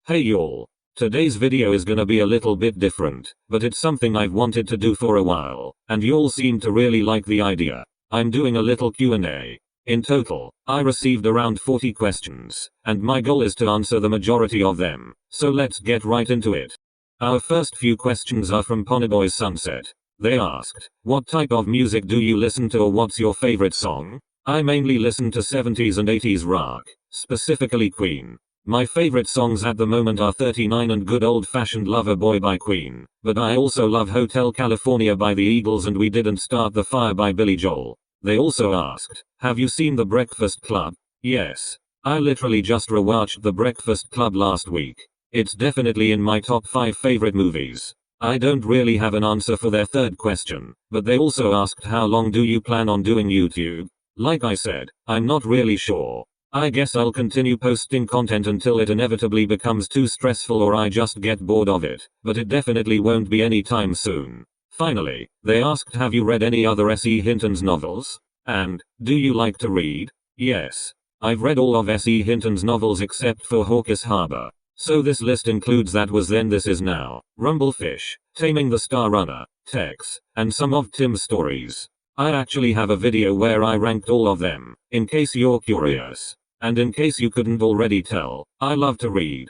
Hey y'all. Today's video is gonna be a little bit different, but it's something I've wanted to do for a while, and y'all seem to really like the idea. I'm doing a little Q&A. In total, I received around 40 questions, and my goal is to answer the majority of them, so let's get right into it. Our first few questions are from Ponyboy's Sunset. They asked, what type of music do you listen to or what's your favorite song? I mainly listen to 70s and 80s rock, specifically Queen. My favorite songs at the moment are 39 and Good Old Fashioned Lover Boy by Queen, but I also love Hotel California by the Eagles and We Didn't Start the Fire by Billy Joel. They also asked, have you seen The Breakfast Club? Yes. I literally just rewatched The Breakfast Club last week. It's definitely in my top 5 favorite movies. I don't really have an answer for their third question, but they also asked how long do you plan on doing YouTube? Like I said, I'm not really sure. I guess I'll continue posting content until it inevitably becomes too stressful or I just get bored of it, but it definitely won't be anytime soon. Finally, they asked, have you read any other S.E. Hinton's novels? And, do you like to read? Yes. I've read all of S.E. Hinton's novels except for Hawkes Harbor. So this list includes That Was Then This Is Now, Rumblefish, Taming the Star Runner, Tex, and some of Tim's stories. I actually have a video where I ranked all of them, in case you're curious. And in case you couldn't already tell, I love to read.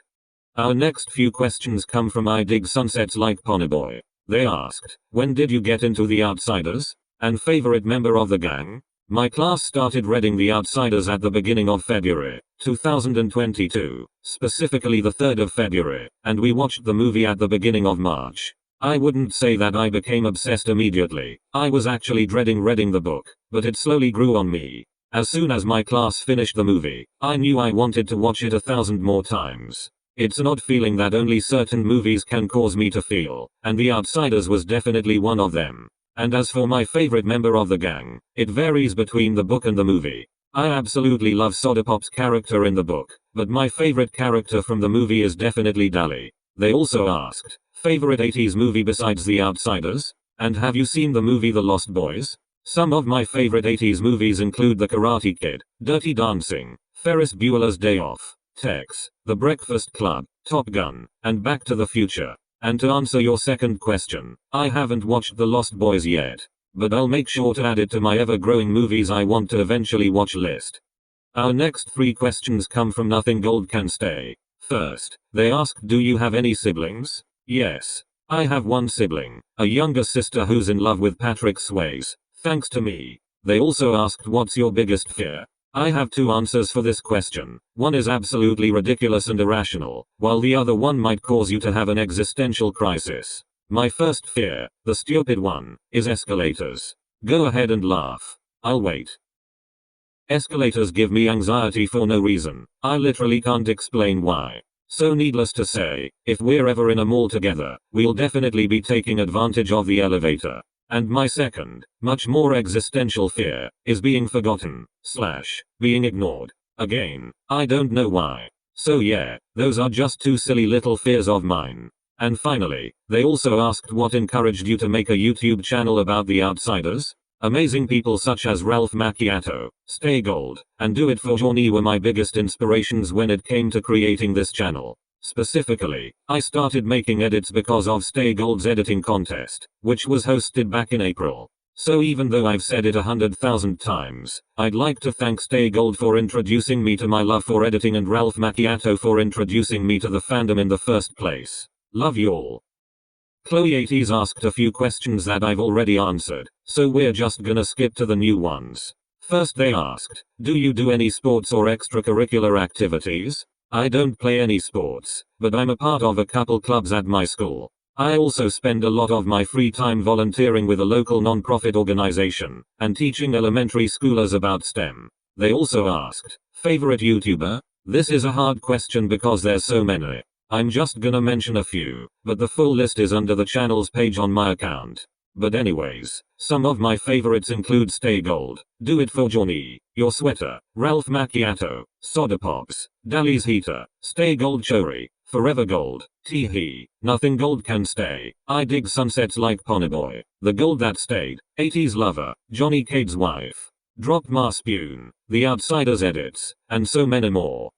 Our next few questions come from I Dig Sunsets Like Ponyboy. They asked, when did you get into The Outsiders? And favorite member of the gang? My class started reading The Outsiders at the beginning of February, 2022, specifically the 3rd of February, and we watched the movie at the beginning of March. I wouldn't say that I became obsessed immediately. I was actually dreading reading the book, but it slowly grew on me. As soon as my class finished the movie, I knew I wanted to watch it 1,000 more times. It's an odd feeling that only certain movies can cause me to feel, and The Outsiders was definitely one of them. And as for my favorite member of the gang, it varies between the book and the movie. I absolutely love Soda Pop's character in the book, but my favorite character from the movie is definitely Dally. They also asked, favorite 80s movie besides The Outsiders? And have you seen the movie The Lost Boys? Some of my favorite 80s movies include The Karate Kid, Dirty Dancing, Ferris Bueller's Day Off, Tex, The Breakfast Club, Top Gun, and Back to the Future. And to answer your second question, I haven't watched The Lost Boys yet, but I'll make sure to add it to my ever-growing movies I want to eventually watch list. Our next 3 questions come from Nothing Gold Can Stay. First, they asked, do you have any siblings? Yes. I have one sibling, a younger sister who's in love with Patrick Swayze. Thanks to me. They also asked, what's your biggest fear? I have 2 answers for this question. One is absolutely ridiculous and irrational, while the other one might cause you to have an existential crisis. My first fear, the stupid one, is escalators. Go ahead and laugh. I'll wait. Escalators give me anxiety for no reason. I literally can't explain why. So needless to say, if we're ever in a mall together, we'll definitely be taking advantage of the elevator. And my second, much more existential fear, is being forgotten, / being ignored. Again, I don't know why. So yeah, those are just 2 silly little fears of mine. And finally, they also asked what encouraged you to make a YouTube channel about The Outsiders? Amazing people such as Ralph Macchiato, Stay Gold, and Do It For Johnny were my biggest inspirations when it came to creating this channel. Specifically, I started making edits because of Stay Gold's editing contest, which was hosted back in April. So even though I've said it 100,000 times, I'd like to thank Stay Gold for introducing me to my love for editing and Ralph Macchiato for introducing me to the fandom in the first place. Love you all. Chloe80s asked a few questions that I've already answered, so we're just gonna skip to the new ones. First they asked, do you do any sports or extracurricular activities? I don't play any sports, but I'm a part of a couple clubs at my school. I also spend a lot of my free time volunteering with a local non-profit organization, and teaching elementary schoolers about STEM. They also asked, favorite YouTuber? This is a hard question because there's so many. I'm just gonna mention a few, but the full list is under the channel's page on my account. But anyways, some of my favorites include Stay Gold, Do It For Johnny, Your Sweater, Ralph Macchiato, Soda Pops, Dally's Heater, Stay Gold Chori, Forever Gold, Tee-hee, Nothing Gold Can Stay, I Dig Sunsets Like Ponyboy, The Gold That Stayed, 80s Lover, Johnny Cade's Wife, Drop Ma Spoon, The Outsiders Edits, and so many more.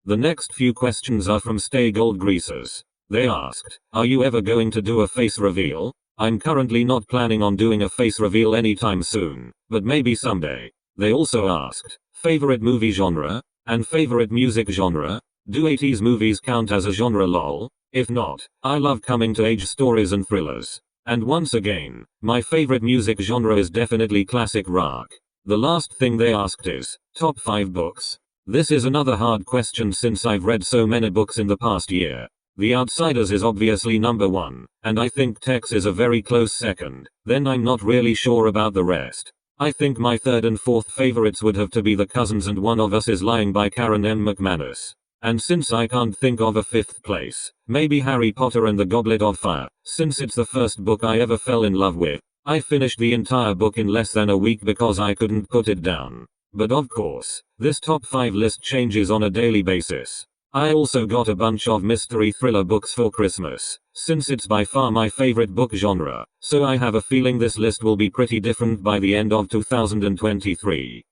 The next few questions are from Stay Gold Greasers. They asked, are you ever going to do a face reveal? I'm currently not planning on doing a face reveal anytime soon, but maybe someday. They also asked, favorite movie genre? And favorite music genre? Do 80s movies count as a genre lol? If not, I love coming to age stories and thrillers. And once again, my favorite music genre is definitely classic rock. The last thing they asked is, top 5 books? This is another hard question since I've read so many books in the past year. The Outsiders is obviously number 1, and I think Tex is a very close second, then I'm not really sure about the rest. I think my third and fourth favorites would have to be The Cousins and One of Us is Lying by Karen M. McManus. And since I can't think of a fifth place, maybe Harry Potter and the Goblet of Fire, since it's the first book I ever fell in love with. I finished the entire book in less than a week because I couldn't put it down. But of course, this top 5 list changes on a daily basis. I also got a bunch of mystery thriller books for Christmas, since it's by far my favorite book genre, so I have a feeling this list will be pretty different by the end of 2023.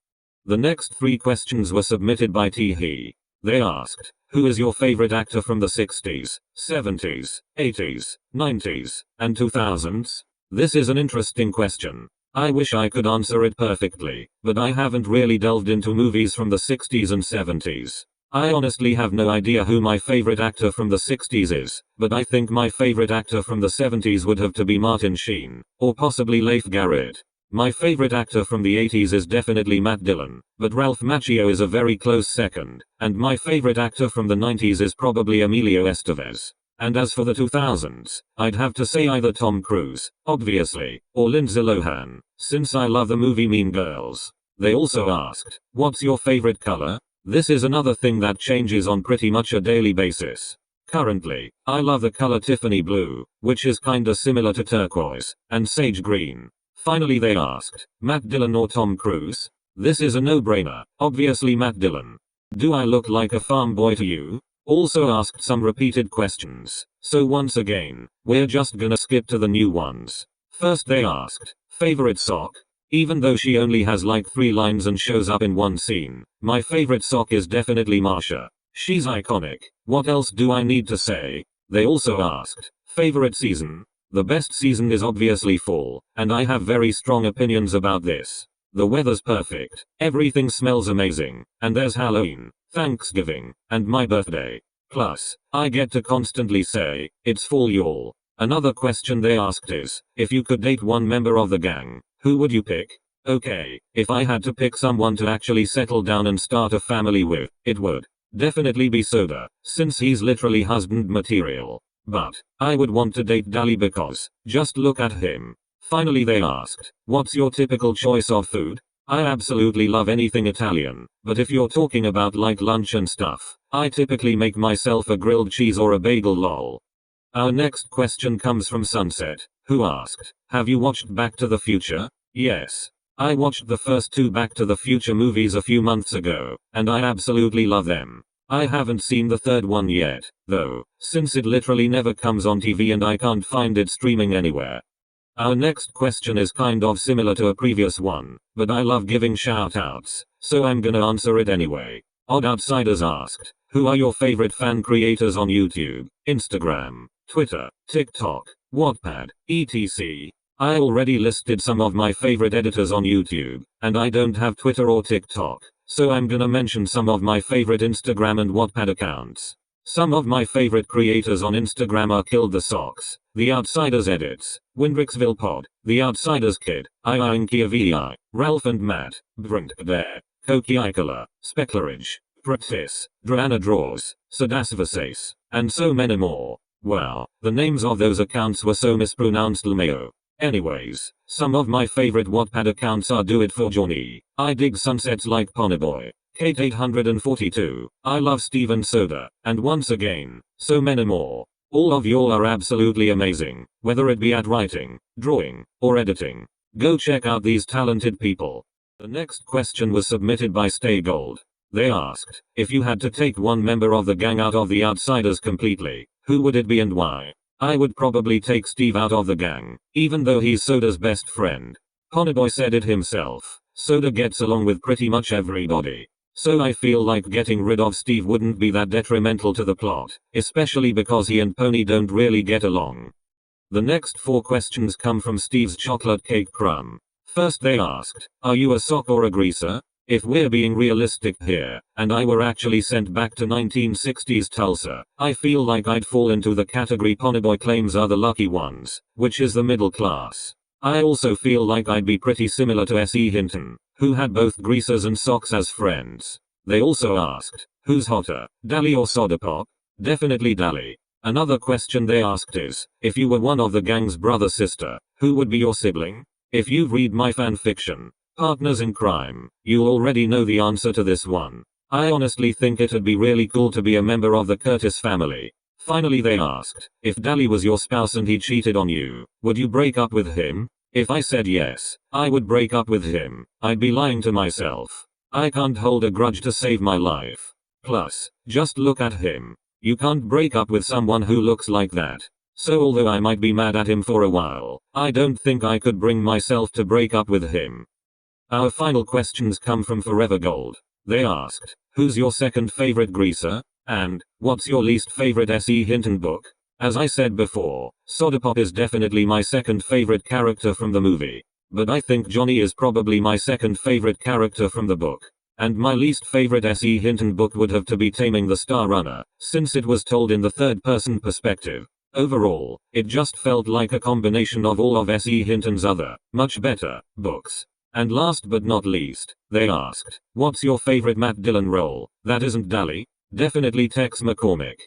The next 3 questions were submitted by T. They asked, who is your favorite actor from the 60s, 70s, 80s, 90s, and 2000s? This is an interesting question. I wish I could answer it perfectly, but I haven't really delved into movies from the 60s and 70s. I honestly have no idea who my favorite actor from the 60s is, but I think my favorite actor from the 70s would have to be Martin Sheen, or possibly Leif Garrett. My favorite actor from the 80s is definitely Matt Dillon, but Ralph Macchio is a very close second, and my favorite actor from the 90s is probably Emilio Estevez. And as for the 2000s, I'd have to say either Tom Cruise, obviously, or Lindsay Lohan, since I love the movie Mean Girls. They also asked, what's your favorite color? This is another thing that changes on pretty much a daily basis. Currently, I love the color Tiffany blue, which is kinda similar to turquoise, and sage green. Finally they asked, Matt Dillon or Tom Cruise? This is a no-brainer, obviously Matt Dillon. Do I look like a farm boy to you? Also asked some repeated questions, so once again, we're just gonna skip to the new ones. First they asked, favorite sock? Even though she only has like 3 lines and shows up in one scene, my favorite sock is definitely Marsha. She's iconic. What else do I need to say? They also asked, favorite season? The best season is obviously fall, and I have very strong opinions about this. The weather's perfect, everything smells amazing, and there's Halloween, Thanksgiving, and my birthday. Plus, I get to constantly say, it's fall y'all. Another question they asked is, if you could date one member of the gang, who would you pick? Okay, if I had to pick someone to actually settle down and start a family with, it would definitely be Soda, since he's literally husband material. But I would want to date Dali because, just look at him. Finally they asked, what's your typical choice of food? I absolutely love anything Italian, but if you're talking about like lunch and stuff, I typically make myself a grilled cheese or a bagel lol. Our next question comes from Sunset, who asked, have you watched Back to the Future? Yes. I watched the first 2 Back to the Future movies a few months ago, and I absolutely love them. I haven't seen the third one yet, though, since it literally never comes on TV and I can't find it streaming anywhere. Our next question is kind of similar to a previous one, but I love giving shout-outs, so I'm gonna answer it anyway. Odd Outsiders asked, who are your favorite fan creators on YouTube, Instagram, Twitter, TikTok, Wattpad, etc.? I already listed some of my favorite editors on YouTube, and I don't have Twitter or TikTok, so I'm gonna mention some of my favorite Instagram and Wattpad accounts. Some of my favorite creators on Instagram are Killed the Socks, The Outsiders Edits, Windrixville Pod, The Outsiders Kid, Iinkiavi, Ralph and Matt, Brent Bear, Koki Ikola, Speckleridge, Pratis, Drana Draws, Sadasvasace, and so many more. Wow, the names of those accounts were so mispronounced Lmao. Anyways, some of my favorite Wattpad accounts are Do It For Johnny, I Dig Sunsets Like Ponyboy, Kate 842, I Love Steven Soda, and once again, so many more. All of y'all are absolutely amazing, whether it be at writing, drawing, or editing. Go check out these talented people. The next question was submitted by Stay Gold. They asked, if you had to take one member of the gang out of the Outsiders completely, who would it be and why? I would probably take Steve out of the gang, even though he's Soda's best friend. Ponyboy said it himself, Soda gets along with pretty much everybody. So I feel like getting rid of Steve wouldn't be that detrimental to the plot, especially because he and Pony don't really get along. The next 4 questions come from Steve's chocolate cake crumb. First they asked, are you a sock or a greaser? If we're being realistic here, and I were actually sent back to 1960s Tulsa, I feel like I'd fall into the category Ponyboy claims are the lucky ones, which is the middle class. I also feel like I'd be pretty similar to S.E. Hinton, who had both greasers and socks as friends. They also asked, who's hotter, Dally or Soda Pop? Definitely Dally. Another question they asked is, if you were one of the gang's brother-sister, who would be your sibling? If you've read my fanfiction, Partners in Crime, you'll already know the answer to this one. I honestly think it'd be really cool to be a member of the Curtis family. Finally they asked, if Dally was your spouse and he cheated on you, would you break up with him? If I said yes, I would break up with him, I'd be lying to myself. I can't hold a grudge to save my life. Plus, just look at him. You can't break up with someone who looks like that. So although I might be mad at him for a while, I don't think I could bring myself to break up with him. Our final questions come from Forever Gold. They asked, who's your second favorite greaser? And, what's your least favorite S.E. Hinton book? As I said before, Soda Pop is definitely my second favorite character from the movie. But I think Johnny is probably my second favorite character from the book. And my least favorite S.E. Hinton book would have to be Taming the Star Runner, since it was told in the third-person perspective. Overall, it just felt like a combination of all of S.E. Hinton's other, much better, books. And last but not least, they asked, what's your favorite Matt Dillon role? That isn't Dally? Definitely Tex McCormick.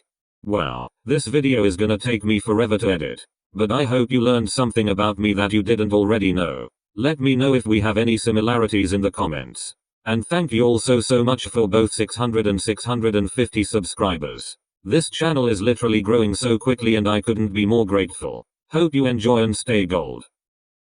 Wow, this video is gonna take me forever to edit. But I hope you learned something about me that you didn't already know. Let me know if we have any similarities in the comments. And thank you all so much for both 600 and 650 subscribers. This channel is literally growing so quickly and I couldn't be more grateful. Hope you enjoy and stay gold.